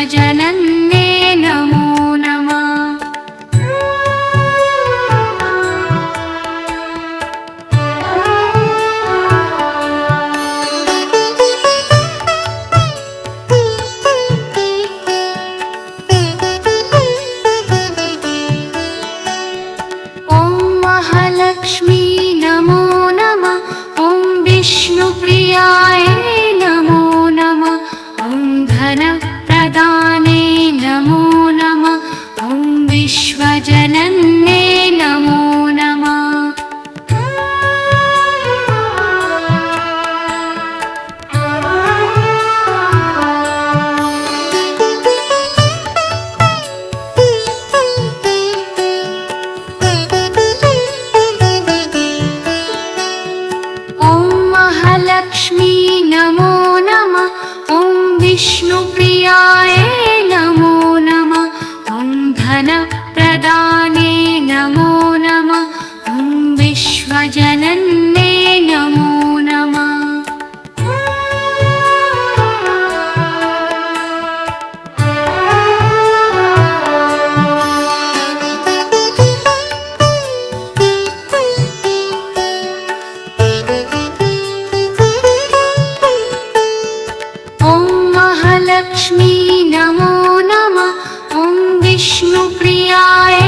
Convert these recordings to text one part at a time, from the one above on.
विश्वजनन्ये नमो नमः। लक्ष्मी नमो नमः। ॐ विष्णुप्रियाय नमो नमः। ॐ धनप्रदाने नमो नमः। ॐ विश्वजनन्ये नमो नमः। लक्ष्मी नमो नमः। ॐ विष्णुप्रियाय नमो नमः। ॐ धनप्रदाने नमो नमः। ॐ विश्वजनन्ये नमो नमः। लक्ष्मी नमो नमः। ॐ विष्णुप्रियाय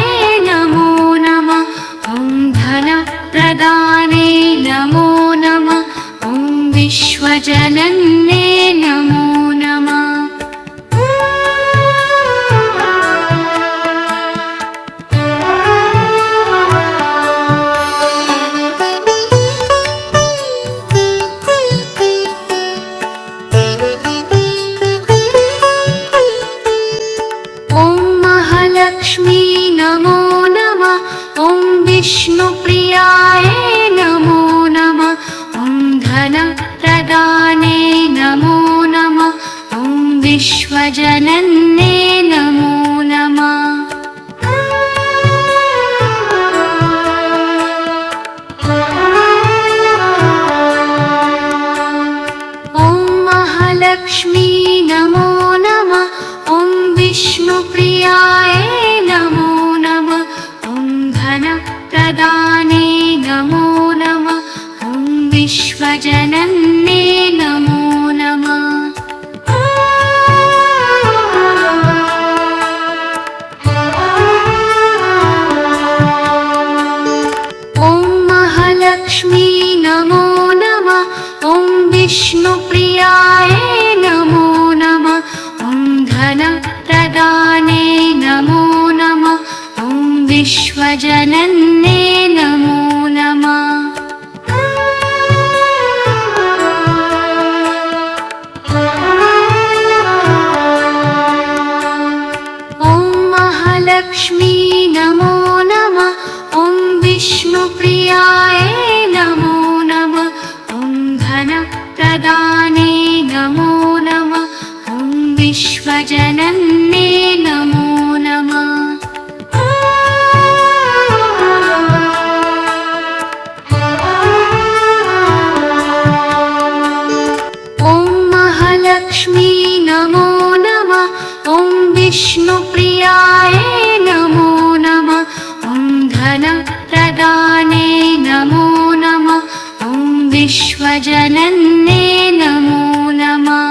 नमो नमः। ॐ धनप्रदाने नमो नमः। ॐ विश्वजनन्ये नमो नमः। लक्ष्मी नमो नमः। ॐ विष्णुप्रियाय नमो नमः। ॐ धनप्रदाने नमो नमः। ॐ विश्वजनन्ये नमो नमः। ॐ महालक्ष्मी नमो नमः। ॐ विष्णुप्रियाय नमो नमः। ॐ धनप्रदाने नमो नमः। ॐ विश्वजनन्ये नमो नमः। ॐ महालक्ष्मी नमो नमः। ॐ विष्णुप्रियाय नमो नमः। ॐ धनप्रदाने नमो नमः। ॐ विश्वजनन्ये नमो नमः। ॐ महालक्ष्मी नमो नमः। ॐ विष्णुप्रियाय नमो नमः। ॐ धनप्रदाने नमो नमः। ॐ विश्वजनन्ये नमो नमः। ॐ महालक्ष्मी नमो नमः। ॐ विष्णुप्रियाय नमो नमः। ॐ धनप्रदाने नमो नमः। ॐ विश्वजनन्ये नमो नमः।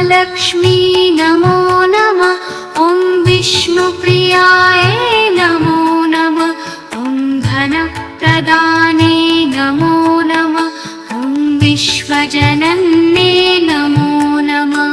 लक्ष्मी नमो नमः। ॐ विष्णुप्रियाय नमो नमः। ॐ धनप्रदाने नमो नमः। ॐ विश्वजनन्ये नमो नमः।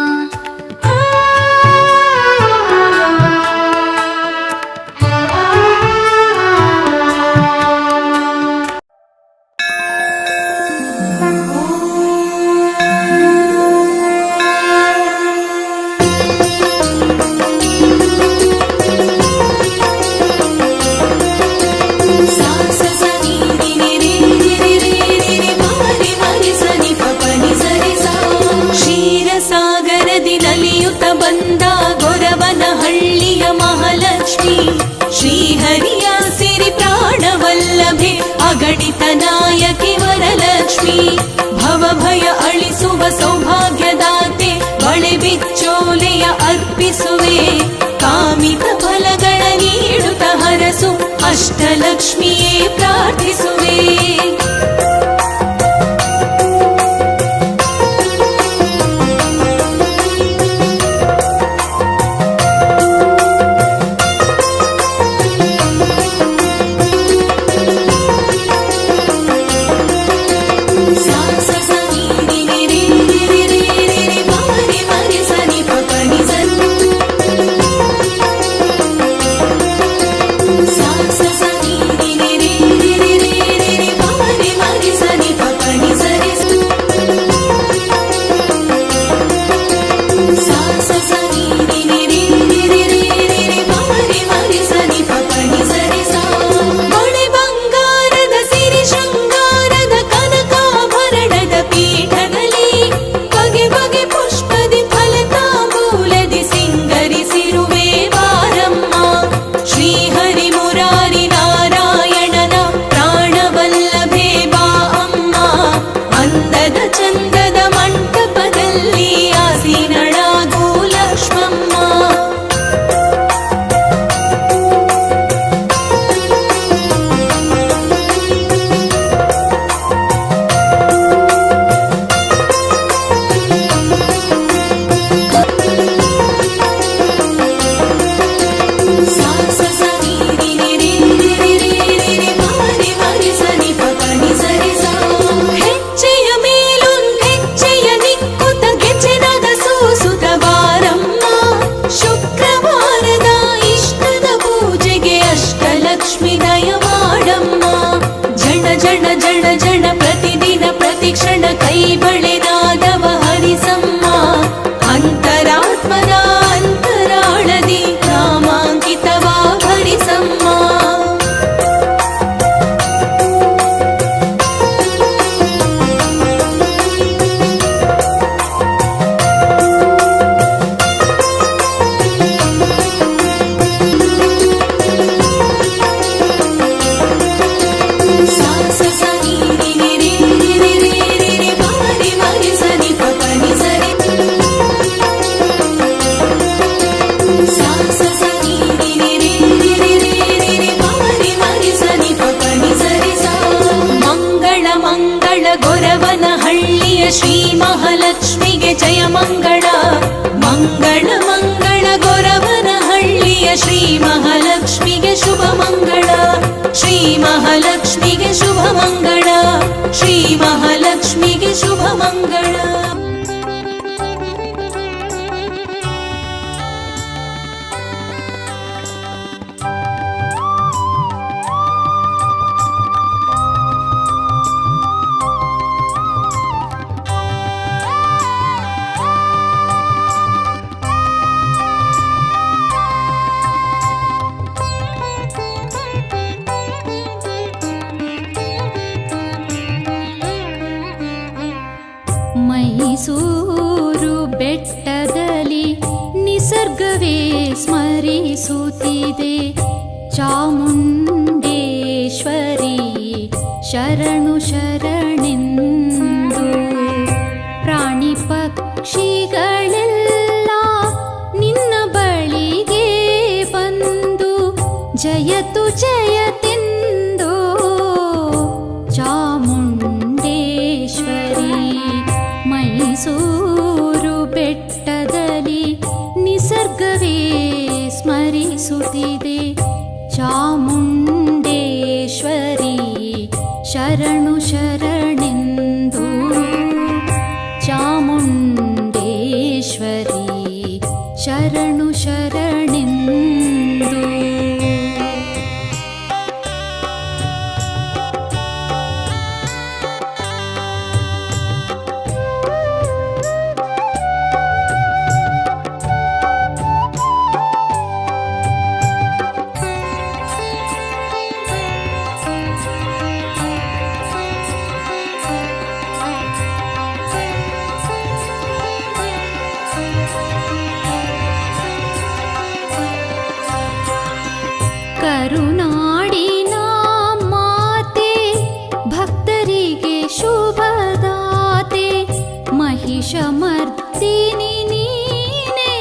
ಶ್ರೀಹರಿಯ ಸಿರಿ ಪ್ರಾಣವಲ್ಲ ಅಮೃತನಾಯಕಿ ವರಲಕ್ಷ್ಮಿ ಭವಭಯ ಅಳಿಸುವ ಸೌಭಾಗ್ಯದಾತೆ ಬಳೆ ಬಿಚ್ಚೋಲೆಯ ಅರ್ಪಿಸುವೆ ಕಾಮಿತ ಫಲಗಳ ನೀಡುತ್ತ ಹರಸು ಅಷ್ಟಲಕ್ಷ್ಮಿಯೇ ಪ್ರಾರ್ಥಿಸುವೆ ಶ್ರೀ ಮಹಾಲಕ್ಷ್ಮಿಗೆ ಜಯ ಮಂಗಳ ಮಂಗಳ ಮಂಗಳ ಗೊರವನಹಳ್ಳಿಯ ಶ್ರೀ ಮಹಾಲಕ್ಷ್ಮಿಗೆ ಶುಭ ಮಂಗಳ ಶ್ರೀ ಮಹಾಲಕ್ಷ್ಮಿಗೆ ಶುಭ ಮಂಗಳ ಶ್ರೀ ಮಹಾಲಕ್ಷ್ಮಿಗೆ ಶುಭ ಮಂಗಳ ಮೈಸೂರು ಬೆಟ್ಟದಲ್ಲಿ ನಿಸರ್ಗವೇ ಸ್ಮರಿಸುತ್ತಿದೆ ಚಾಮುಂಡೇಶ್ವರಿ ಶರಣು ಶರಣೆಂದು ಪ್ರಾಣಿ ಪಕ್ಷಿಗಳೆಲ್ಲ ನಿನ್ನ ಬಳಿಗೆ ಬಂದು ಜಯತು ಜಯತೆಂದು ಚಾಮುಂಡೇಶ್ವರಿ ಮೈಸೂರು ಬೆಟ್ಟದಲ್ಲಿ ನಿಸರ್ಗವೇ ಸ್ಮರಿಸುತ್ತಿದೆ ಚಾಮುಂಡೇಶ್ವರಿ ಶರಣು ಶರಣೆಂದು ಚಾಮುಂಡೇಶ್ವರಿ ಶರಣು ಶರಣೆಂದು महिषमर्दिनि नीने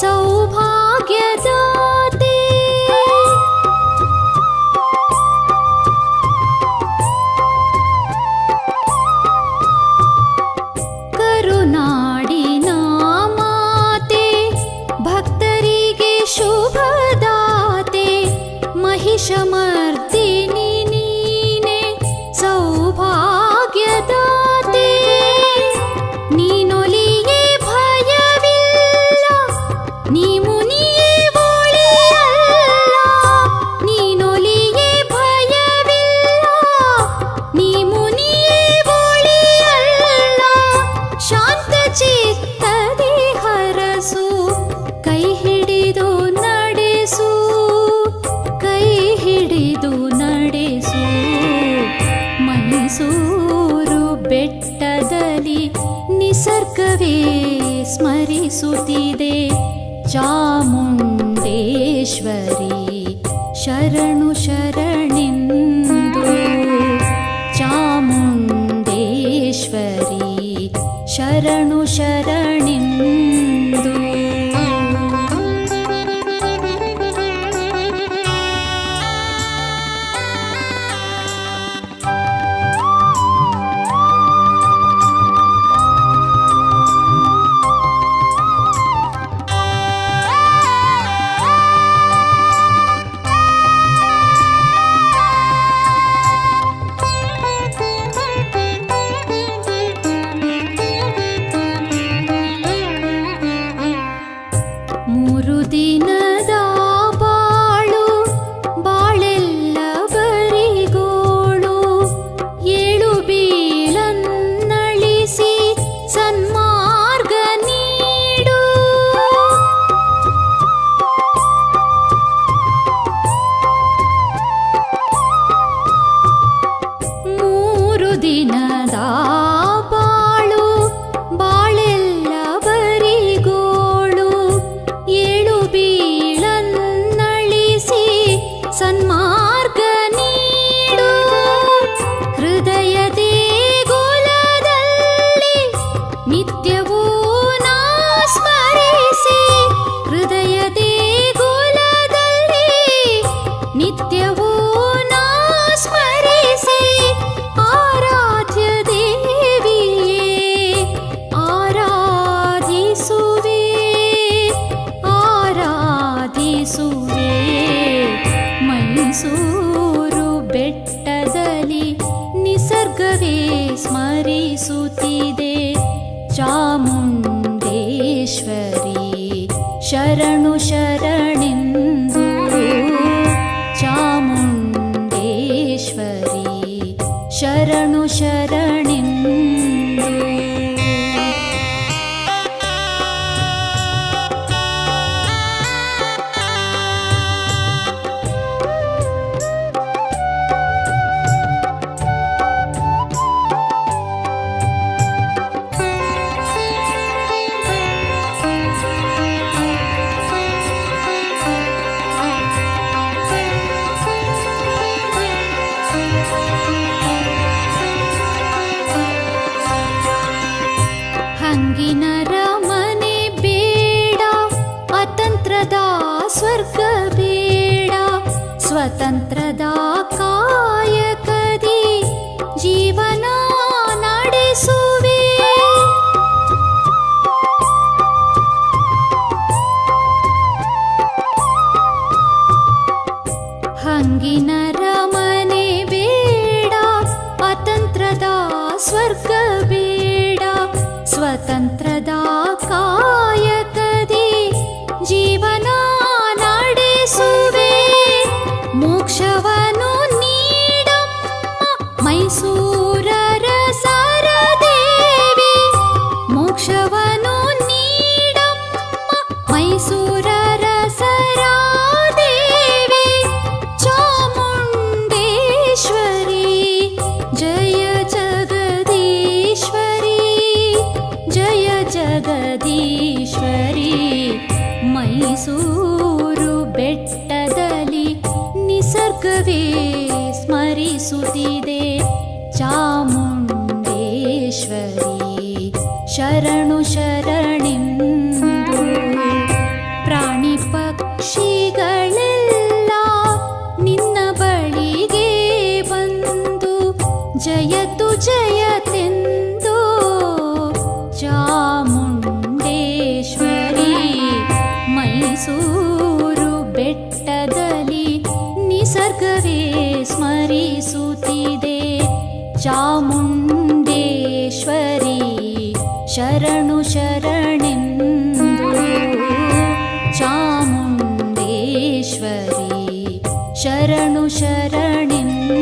सौभाग्यदाते ಕರುನಾಡಿನ ಮಾತೆ ಭಕ್ತರಿಗೆ ಶುಭದಾತೆ महिषमर्दिनि नीने सौभाग्यदाते ನೀನೊಲಿಯೇ ಭಯವಿಲ್ಲ ನೀ ಮುನಿಯೇ ಒಳಿಯಲ್ಲ ನೀನೊಲಿಯೇ ಭಯವಿಲ್ಲ ನೀ ಮುನಿಯೇ ಒಳಿಯಲ್ಲ ಶಾಂತ ಚಿತ್ತದಿ ಹರಸು ಕೈ ಹಿಡಿದು ನಡೆಸು ಕೈ ಹಿಡಿದು ನಡೆಸು ಮೈಸೂರು ಬೆಟ್ಟದಲ್ಲಿ ನಿಸರ್ಗವೇ ಸ್ಮರಿಸುತ್ತಿದೆ ಚಾಮುಂಡೇಶ್ವರಿ ಶರಣು ಶರಣೆಂದು ಚಾಮುಂಡೇಶ್ವರಿ ಶರಣು ಶರಣೆಂದು ಮೂರು ದಿನದ ಬಾಳು ಬಾಳೆಲ್ಲ ಬರಿಗೋಳು ಏಳು ಬೀಳನ್ನಳಿಸಿ ಸನ್ಮಾರ್ಗ ನೀಡು ಮೂರು ದಿನದ ಬಾಳು ಬಾಳೆಲ್ಲ ಬರಿಗೋಳು ಏಳು ಬೀಳನ್ನಳಿಸಿ ಸನ್ಮಾರ್ಗ ನೀಡು ಹೃದಯ ದೇಗುಲದಲ್ಲಿ ನಿತ್ಯವೂ ನಾ ಸ್ಮರಿಸಿ ಹೃದಯ ದೇಗುಲದಲ್ಲಿ ನಿತ್ಯವೂ ನಾ ಸ್ಮರಿಸಿ ಆರಾಧ್ಯ ದೇವಿಯೇ ಆರಾಧಿಸುವೆ ಆರಾಧಿಸುವೆ ಮೈಸೂರು ಬೆಟ್ಟದಲ್ಲಿ ನಿಸರ್ಗವೇ ಸ್ಮರಿಸುತ್ತಿದೆ ಚಾಮುಂಡೇಶ್ವರಿ ಶರಣು ಶರಣೆಂದು ಚಾಮುಂಡೇಶ್ವರಿ ಶರಣು ಶರಣೆಂದು ಹಂಗಿನರ ಮನೆ ಬೇಡ ಅತಂತ್ರದ ಸ್ವರ್ಗ ಬೇಡ ಸ್ವತಂತ್ರದ ಕಾಯಕದಿ ಜೀವನ ನಡೆಸುವೆ ಹಂಗಿನರ ಮನೆ ಬೇಡ ಅತಂತ್ರದ ಸ್ವರ್ಗ ಬೇಡ ಸ್ವತಂತ್ರದ ಕಾಯಕದಿ ಜೀವನ ನಡೆಸುವೆ ಮೋಕ್ಷವನ್ನು ನೀಡಮ್ಮ ಮೈಸೂರರ ಸರದೇವಿ ಮೋಕ್ಷವನ್ನು ನೀಡಮ್ಮ ಮೈಸೂರರ ಸರಾದೇವಿ ಚಾಮುಂಡೇಶ್ವರಿ ಜಯ ಜಗದೀಶ್ವರಿ ಜಯ ಜಗದೀಶ್ವರಿ ಮೈಸೂರು ಬೆಟ್ಟದಲ್ಲಿ ನಿಸರ್ಗವೇ ಸ್ಮರಿಸುತ್ತಿದೆ ಚಾಮುಂಡೇಶ್ವರಿ ಶರಣು ಶರಣೆಂದು ಪ್ರಾಣಿ ಪಕ್ಷಿಗಳೆಲ್ಲ ನಿನ್ನ ಬಳಿಗೆ ಬಂದು ಜಯತು ಜಯತೆಂದು ಚಾಮುಂಡೇಶ್ವರಿ ಮೈಸೂರು ಬೆಟ್ಟದಲ್ಲಿ ನಿಸರ್ಗವೇ ಸ್ಮರಿಸುತ್ತಿದೆ ಚಾಮುಂಡೇಶ್ವರಿ ಶರಣು ಶರಣೆಂದು ಚಾಮುಂಡೇಶ್ವರಿ ಶರಣು ಶರಣೆಂದು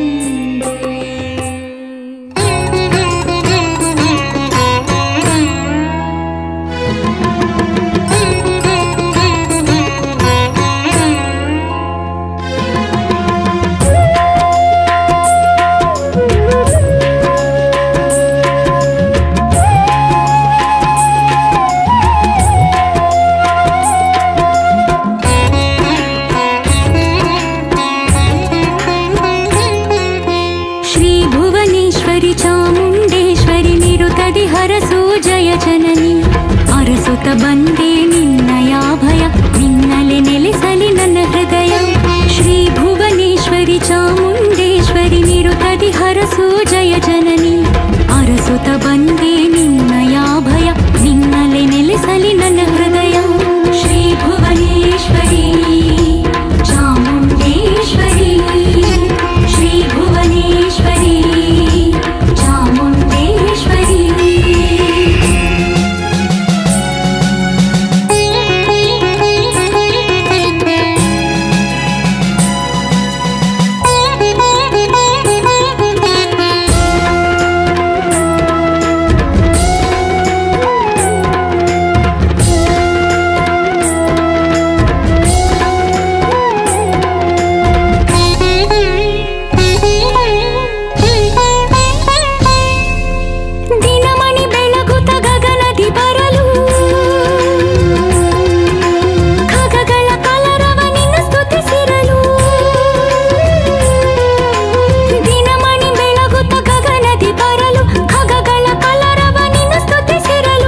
ಚಾಮುಂಡೇಶ್ವರಿ ನಿರುತದಿ ಹರಸು ಜಯ ಜನನಿ ಅರಸುತ್ತ ಬಂದೆ ನಿನ್ನ